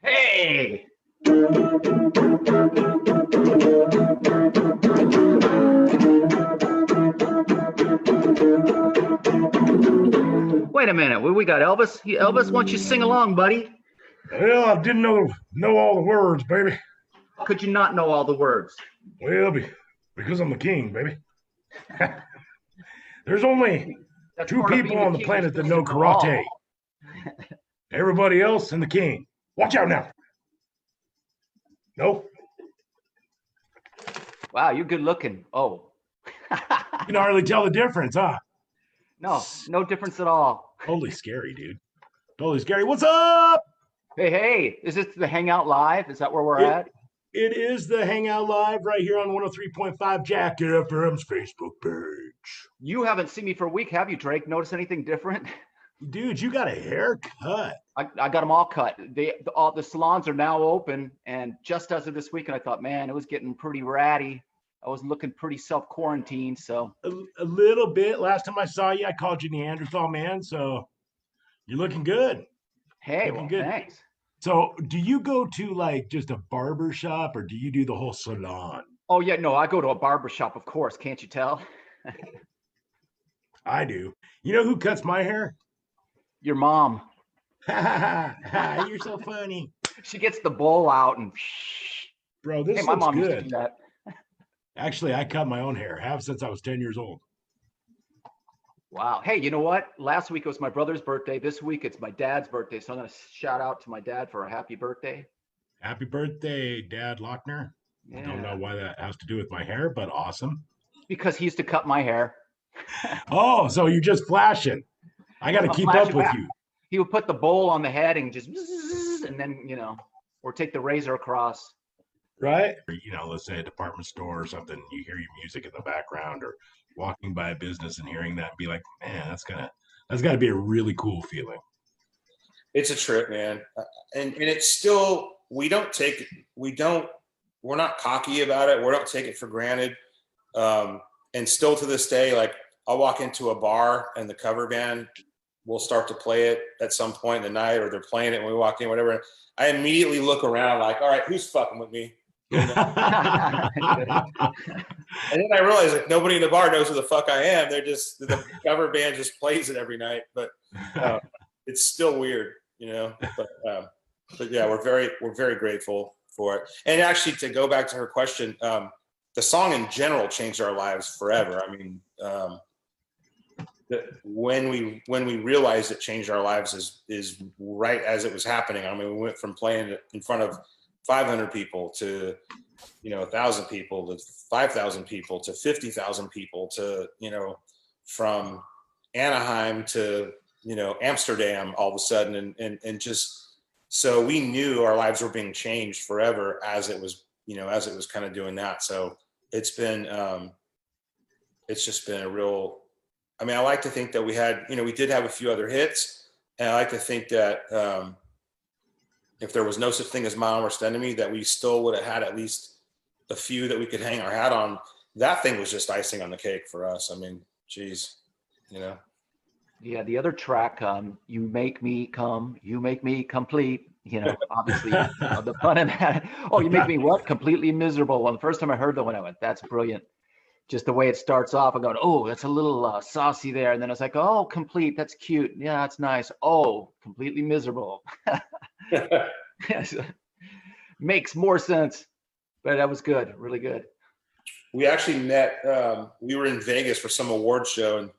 Hey! Wait a minute. We got Elvis. Elvis, why don't you sing along, buddy? Well, I didn't know all the words, baby. How could you not know all the words? Well, because I'm the king, baby. There's only That's two part of people being the on the king. You're planet that supposed to know know all. karate. Everybody else and the king. Watch out now. No, Wow, you're good looking. Oh. you can hardly tell the difference, huh? No difference at all. Totally scary, dude. Totally scary. What's up? Hey, is this the Hangout Live? Is that where we're It, at? it is the Hangout Live right here on 103.5 Jack FM's Facebook page. You haven't seen me for a week, have you, Drake? Notice anything different? Dude, you got a haircut. I got them all cut. All the salons are now open, and just as of this weekend, I thought, man, it was getting pretty ratty. I was looking pretty self-quarantined, so A little bit. Last time I saw you, I called you Neanderthal man. So you're looking good. hey, Looking well, good. thanks. So do you go to like just a barber shop or do you do the whole salon? Oh yeah, no, I go to a barber shop, of course. Can't you tell? I do. You know who cuts my hair? Your mom, You're so funny. she gets the bowl out and. Bro, Hey, this my looks mom used to do good. that. Actually, I cut my own hair. Have since I was 10 years old. Wow. Hey, you know what? Last week it was my brother's birthday. This week it's my dad's birthday. So I'm going to shout out to my dad for a happy birthday. Happy birthday, Dad Lochner. I don't know Yeah. why that has to do with my hair, but awesome. Because he used to cut my hair. Oh, so you're just flashing. I got to I'm keep up with flashback. you. He would put the bowl on the head and just, and then, or take the razor across. Right? Or, let's say a department store or something, you hear your music in the background or walking by a business and hearing that and be like, man, that's gotta be a really cool feeling. It's a trip, man. And it's still, we're not cocky about it. We don't take it for granted. And still to this day, like I'll walk into a bar and the cover band will start to play it at some point in the night, or they're playing it when we walk in, whatever. I immediately look around like, all right, who's fucking with me? And then I realize like nobody in the bar knows who the fuck I am. They're just, the cover band just plays it every night, but it's still weird, but yeah, we're very grateful for it. And actually, to go back to her question, the song in general changed our lives forever. I mean, when we realized it changed our lives is right as it was happening. I mean, we went from playing in front of 500 people to 1,000 people to 5,000 people to 50,000 people to from Anaheim to Amsterdam all of a sudden, and just so we knew our lives were being changed forever as it was kind of doing that. So it's just been a real, I mean, I like to think that we did have a few other hits, and I like to think that if there was no such thing as My Worst Enemy, that we still would have had at least a few that we could hang our hat on. That thing was just icing on the cake for us. I mean, geez, Yeah, the other track, You Make Me Come, You Make Me Complete, obviously the fun in that. Oh, you make me what? Completely miserable. Well, the first time I heard that one, I went, that's brilliant. Just the way it starts off, I'm going, oh, that's a little saucy there. And then I was like, oh, complete, that's cute. Yeah, that's nice. Oh, completely miserable. Yes. Makes more sense. But that was good, really good. We actually met, we were in Vegas for some award show, and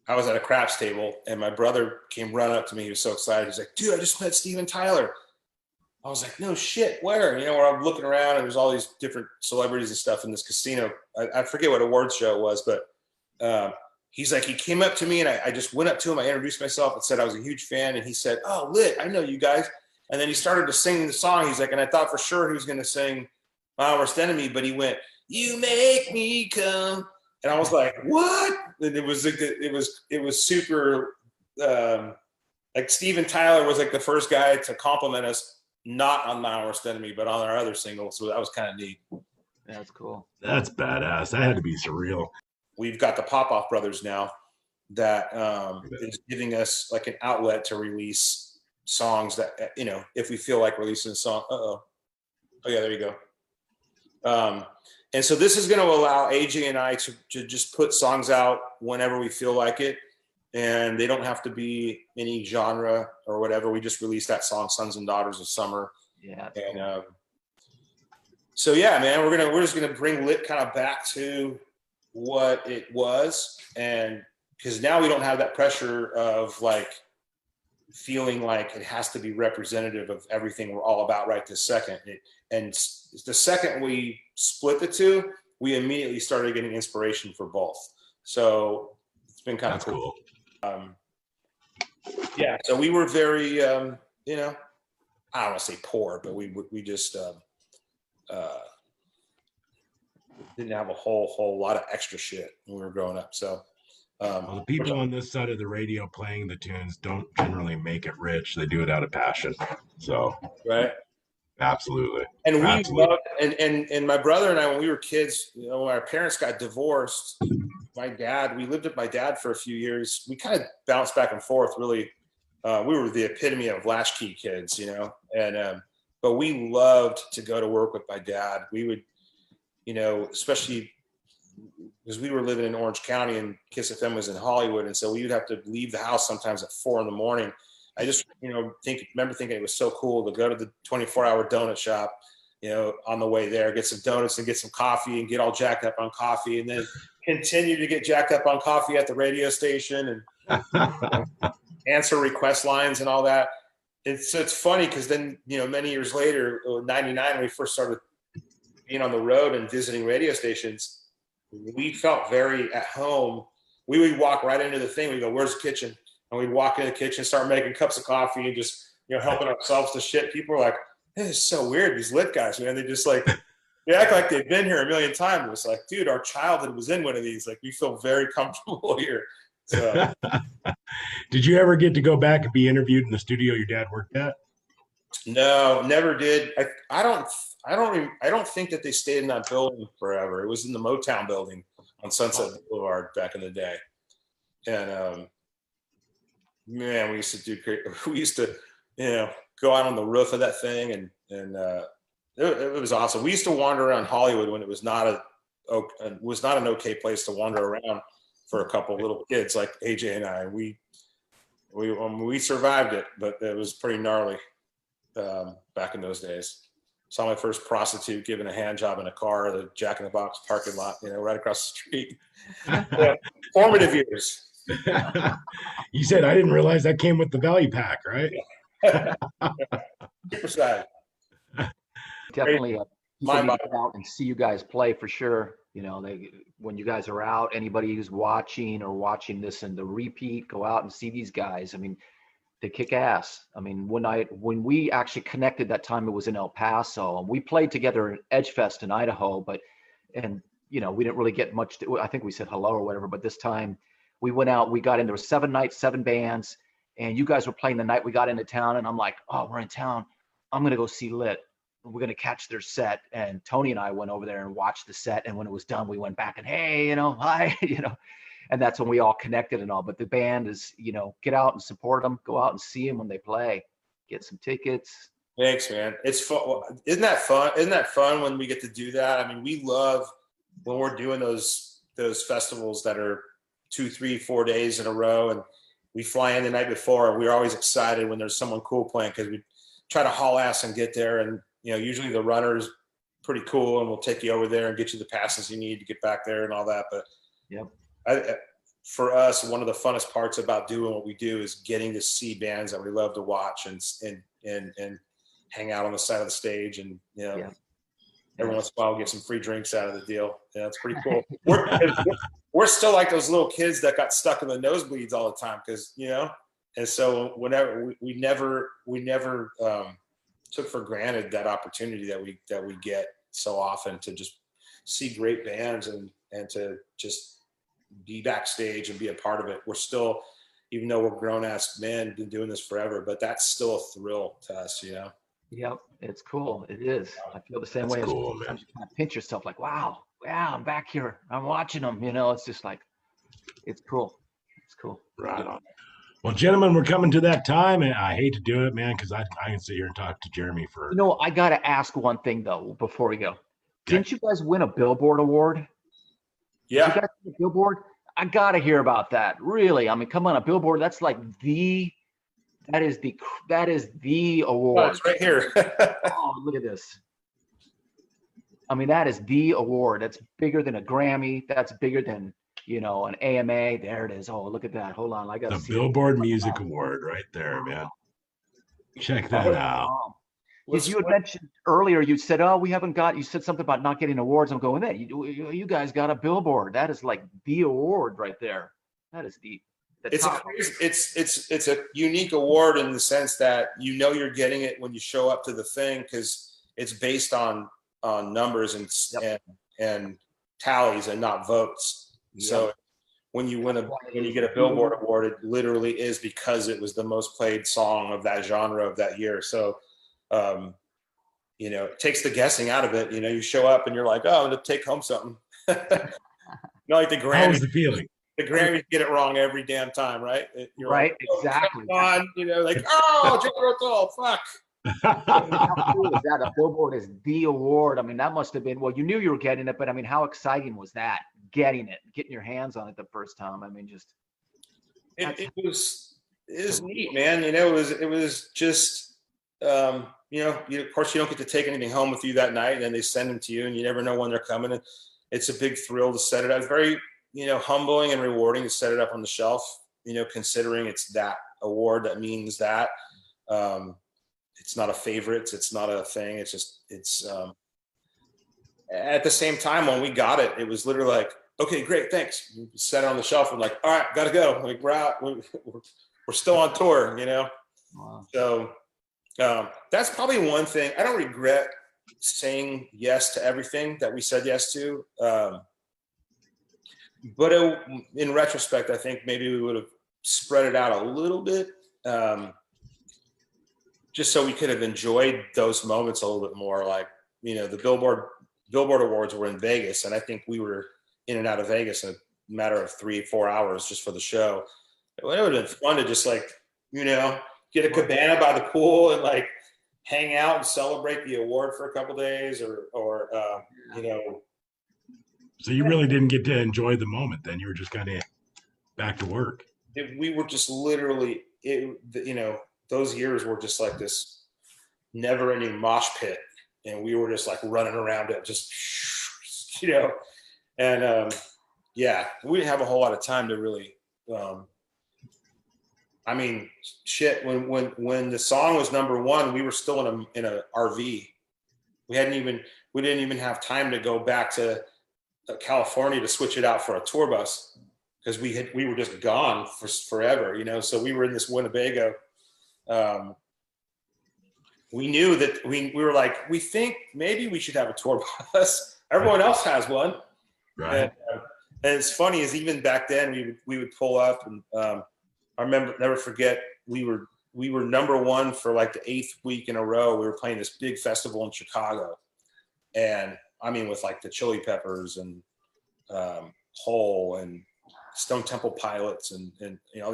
I was at a craps table, and my brother came running up to me. He was so excited. He's like, dude, I just met Steven Tyler. I was like, no shit, where? Where I'm looking around, and there's all these different celebrities and stuff in this casino. I forget what awards show it was, but he's like, he came up to me, and I just went up to him. I introduced myself and said I was a huge fan, and he said, oh, lit, I know you guys. And then he started to sing the song. He's like, and I thought for sure he was going to sing My Worst Enemy, but he went, you make me come. And I was like, what? And it was super, like Steven Tyler was like the first guy to compliment us, not on My Worst Enemy, but on our other singles. So that was kind of neat. That's cool. That's badass. That had to be surreal. We've got the Popoff brothers now that is giving us like an outlet to release songs that, if we feel like releasing a song. Oh yeah, there you go. And so this is going to allow AJ and I to just put songs out whenever we feel like it. And they don't have to be any genre or whatever. We just released that song, Sons and Daughters of Summer. Yeah. And so, yeah, man, we're just going to bring Lit kind of back to what it was. And because now we don't have that pressure of like feeling like it has to be representative of everything we're all about right this second. And the second we split the two, we immediately started getting inspiration for both. So it's been kind of cool. Yeah, so we were very, I don't want to say poor, but we just didn't have a whole lot of extra shit when we were growing up. So well, the people on this side of the radio playing the tunes don't generally make it rich. They do it out of passion. So right. Absolutely. And we loved, and my brother and I, when we were kids, when our parents got divorced, we lived with my dad for a few years. We kind of bounced back and forth, really. We were the epitome of latchkey kids, and but we loved to go to work with my dad. We would, especially because we were living in Orange County and Kiss FM was in Hollywood. And so we would have to leave the house sometimes at 4 a.m. I just, remember thinking it was so cool to go to the 24-hour donut shop, on the way there, get some donuts and get some coffee and get all jacked up on coffee, and then continue to get jacked up on coffee at the radio station and answer request lines and all that. It's funny because then, many years later, 99, when we first started being on the road and visiting radio stations, we felt very at home. We would walk right into the thing. We go, "Where's the kitchen?" And we'd walk in the kitchen, start making cups of coffee and just, helping ourselves to shit. People are like, "This is so weird. These Lit guys, man, they just like, they act like they've been here a million times." It's like, dude, our childhood was in one of these. Like, we feel very comfortable here. So, did you ever get to go back and be interviewed in the studio your dad worked at? No, never did. I don't think that they stayed in that building forever. It was in the Motown building on Sunset Boulevard back in the day. And man, we used to go out on the roof of that thing, and it was awesome. We used to wander around Hollywood when it was not an okay place to wander around for a couple little kids like AJ and I. We survived it, but it was pretty gnarly back in those days. Saw my first prostitute giving a hand job in a car at a Jack in the Box parking lot, right across the street. Yeah, formative years. You said, I didn't realize that came with the value pack, right? Super size. Definitely my out and see you guys play for sure. When you guys are out, anybody who's watching this in the repeat, go out and see these guys. I mean, they kick ass. I mean, when we actually connected that time, it was in El Paso, and we played together at Edgefest in Idaho, we didn't really get much. I think we said hello or whatever, but this time we went out, we got in, there was 7 nights, 7 bands, and you guys were playing the night we got into town, and I'm like, oh, we're in town. I'm going to go see Lit. We're going to catch their set. And Tony and I went over there and watched the set. And when it was done, we went back and, hey, hi, and that's when we all connected and all. But the band is, get out and support them, go out and see them when they play, get some tickets. Thanks, man. It's fun. Isn't that fun? Isn't that fun when we get to do that? I mean, we love when we're doing those festivals that are 2, 3, 4 days in a row, and we fly in the night before. We're always excited when there's someone cool playing, because we try to haul ass and get there. And usually the runner's pretty cool, and we'll take you over there and get you the passes you need to get back there and all that. But yep. For us, one of the funnest parts about doing what we do is getting to see bands that we love to watch and hang out on the side of the stage, and every once in a while we'll get some free drinks out of the deal. Yeah, it's pretty cool. We're still like those little kids that got stuck in the nosebleeds all the time, because and so whenever we never took for granted that opportunity that we get so often to just see great bands and to just be backstage and be a part of it. We're still, even though we're grown ass men, been doing this forever, but that's still a thrill to us, Yep, it's cool. It is. I feel the same way. Cool, sometimes you kind of pinch yourself like, wow, I'm back here. I'm watching them. It's just like, it's cool. It's cool. Right on. Well, gentlemen, we're coming to that time, and I hate to do it, man, because I can sit here and talk to Jeremy for. I got to ask one thing though before we go. Okay. Didn't you guys win a Billboard award? Yeah. Did you guys win a Billboard? I got to hear about that. Really? I mean, come on, a Billboard. That's like that is the Oh, award. it's right here. Oh, look at this. I mean, that is the award. That's bigger than a Grammy. That's bigger than, an AMA. There it is. Oh, look at that. Hold on. I got to The see Billboard Music Award right there, man. Check that out. Because you had mentioned earlier, you said, "Oh, we haven't got." You said something about not getting awards. I'm going, "Hey, you guys got a Billboard. That is like the award right there. That is the It's top." it's a unique award in the sense that you're getting it when you show up to the thing, because it's based on numbers and tallies and not votes. Yep. So when you get a Billboard award, it literally is because it was the most played song of that genre of that year. So it takes the guessing out of it. You show up and you're like, oh, to take home something. Not like the Grammys. How was the feeling? The Grammys get it wrong every damn time, right? You're right, like, oh, exactly. Come on, oh, Joe Rotel, fuck. How cool is that? A Billboard is the award. I mean, that must have been, well, you knew you were getting it, but I mean, how exciting was that? Getting your hands on it the first time. I mean, just it was neat, man. It was just of course you don't get to take anything home with you that night, and then they send them to you, and you never know when they're coming. And it's a big thrill to set it up. It's very humbling and rewarding to set it up on the shelf. Considering it's that award, that means that. It's not a favorite. It's not a thing. It's at the same time, when we got it, it was literally like, okay, great, thanks. We set it on the shelf. We're like, all right, gotta go. Like we're out. We're still on tour, Wow. So that's probably one thing. I don't regret saying yes to everything that we said yes to. But in retrospect, I think maybe we would have spread it out a little bit. Just so we could have enjoyed those moments a little bit more. Like, the Billboard Awards were in Vegas, and I think we were in and out of Vegas in a matter of 3-4 hours just for the show. It would have been fun to just get a cabana by the pool and like hang out and celebrate the award for a couple days or So you really didn't get to enjoy the moment then. You were just kind of back to work. We were just literally, those years were just like this never-ending mosh pit, and we were just like running around it, just and we didn't have a whole lot of time to really. I mean, shit. When the song was number one, we were still in a RV. We didn't even have time to go back to California to switch it out for a tour bus, because we were just gone for forever, So we were in this Winnebago. We knew that we were like, we think maybe we should have a tour bus. Everyone else has one. Right. And it's funny, is even back then we would pull up, and I remember, never forget, we were number one for like the 8th week in a row. We were playing this big festival in Chicago, and I mean, with like the Chili Peppers and Hole and Stone Temple Pilots and all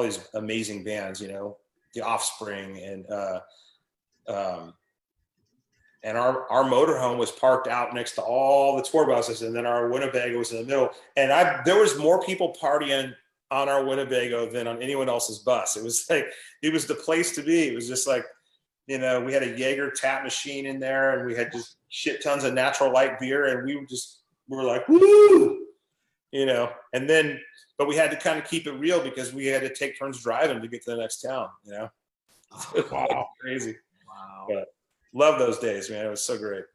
these amazing bands, The Offspring, and our motorhome was parked out next to all the tour buses, and then our Winnebago was in the middle. And there was more people partying on our Winnebago than on anyone else's bus. It was like, it was the place to be. It was just like, we had a Jaeger tap machine in there, and we had just shit tons of Natural Light beer, and we were like, woo, and then, but we had to kind of keep it real because we had to take turns driving to get to the next town, Wow. Crazy. Wow. But love those days, man. It was so great.